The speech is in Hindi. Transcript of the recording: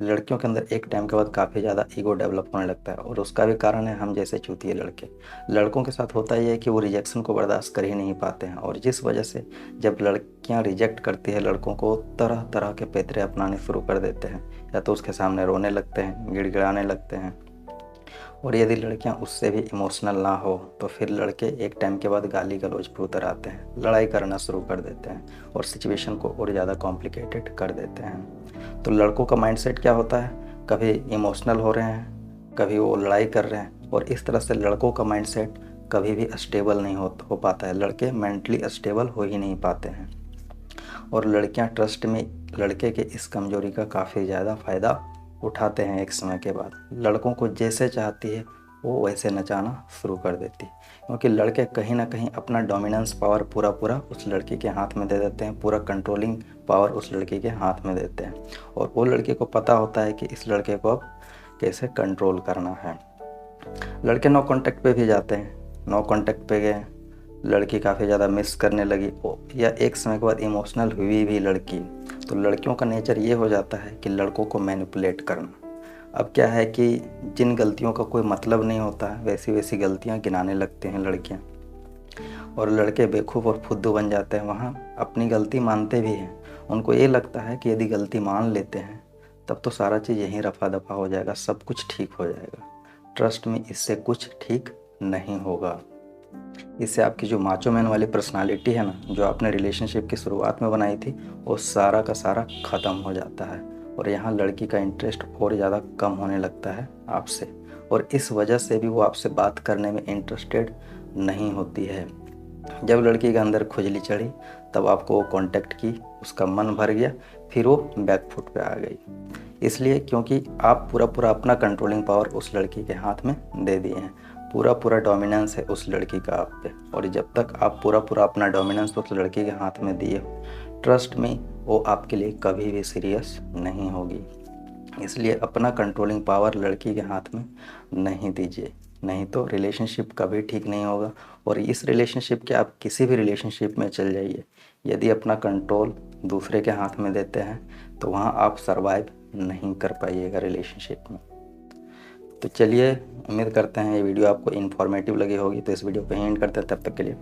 लड़कियों के अंदर एक टाइम के बाद काफ़ी ज़्यादा ईगो डेवलप होने लगता है और उसका भी कारण है हम जैसे चूतिए लड़के। लड़कों के साथ होता ये है कि वो रिजेक्शन को बर्दाश्त कर ही नहीं पाते हैं और जिस वजह से जब लड़कियां रिजेक्ट करती है लड़कों को, तरह तरह के पैतरे अपनाने शुरू कर देते हैं। या तो उसके सामने रोने लगते हैं, गिड़गिड़ाने लगते हैं, और यदि लड़कियां उससे भी इमोशनल ना हो तो फिर लड़के एक टाइम के बाद गाली गलौज पे उतर आते हैं, लड़ाई करना शुरू कर देते हैं और सिचुएशन को और ज़्यादा कॉम्प्लिकेटेड कर देते हैं। तो लड़कों का माइंडसेट क्या होता है, कभी इमोशनल हो रहे हैं, कभी वो लड़ाई कर रहे हैं, और इस तरह से लड़कों का माइंडसेट कभी भी स्टेबल नहीं हो पाता है। लड़के मेंटली स्टेबल हो ही नहीं पाते हैं और लड़कियां ट्रस्ट में लड़के के इस कमजोरी का काफ़ी ज़्यादा फ़ायदा उठाते हैं। एक समय के बाद लड़कों को जैसे चाहती है वो वैसे नचाना शुरू कर देती है, क्योंकि लड़के कहीं ना कहीं अपना डोमिनेंस पावर पूरा पूरा उस लड़की के हाथ में दे देते हैं, पूरा कंट्रोलिंग पावर उस लड़की के हाथ में देते हैं। और वो लड़के को पता होता है कि इस लड़के को अब कैसे कंट्रोल करना है। लड़के नो कांटेक्ट पे भी जाते हैं, नो कांटेक्ट पे गए, लड़की काफ़ी ज़्यादा मिस करने लगी या एक समय के बाद इमोशनल हुई भी लड़की, तो लड़कियों का नेचर ये हो जाता है कि लड़कों को मैनिपुलेट करना। अब क्या है कि जिन गलतियों का कोई मतलब नहीं होता है वैसी वैसी गलतियां गिनाने लगते हैं लड़कियां, और लड़के बेवकूफ़ और फुद्दू बन जाते हैं। वहाँ अपनी गलती मानते भी हैं, उनको ये लगता है कि यदि गलती मान लेते हैं तब तो सारा चीज़ यहीं रफा दफा हो जाएगा, सब कुछ ठीक हो जाएगा। ट्रस्ट में इससे कुछ ठीक नहीं होगा। इससे आपकी जो माचो मैन वाली पर्सनालिटी है ना, जो आपने रिलेशनशिप की शुरुआत में बनाई थी, वो सारा का सारा ख़त्म हो जाता है और यहाँ लड़की का इंटरेस्ट और ज़्यादा कम होने लगता है आपसे, और इस वजह से भी वो आपसे बात करने में इंटरेस्टेड नहीं होती है। जब लड़की के अंदर खुजली चढ़ी तब आपको वो कांटेक्ट की, उसका मन भर गया, फिर वो बैक फुट पे आ गई, इसलिए क्योंकि आप पूरा पूरा अपना कंट्रोलिंग पावर उस लड़की के हाथ में दे दिए हैं। पूरा पूरा डोमिनेंस है उस लड़की का आप पे, और जब तक आप पूरा पूरा अपना डोमिनेंस उस लड़की के हाथ में दिए हो, ट्रस्ट में वो आपके लिए कभी भी सीरियस नहीं होगी। इसलिए अपना कंट्रोलिंग पावर लड़की के हाथ में नहीं दीजिए, नहीं तो रिलेशनशिप कभी ठीक नहीं होगा। और इस रिलेशनशिप के आप किसी भी रिलेशनशिप में चल जाइए, यदि अपना कंट्रोल दूसरे के हाथ में देते हैं तो वहाँ आप सरवाइव नहीं कर पाइएगा रिलेशनशिप में। तो चलिए, उम्मीद करते हैं ये वीडियो आपको इन्फॉर्मेटिव लगी होगी, तो इस वीडियो को एंड करते हैं। तब तक के लिए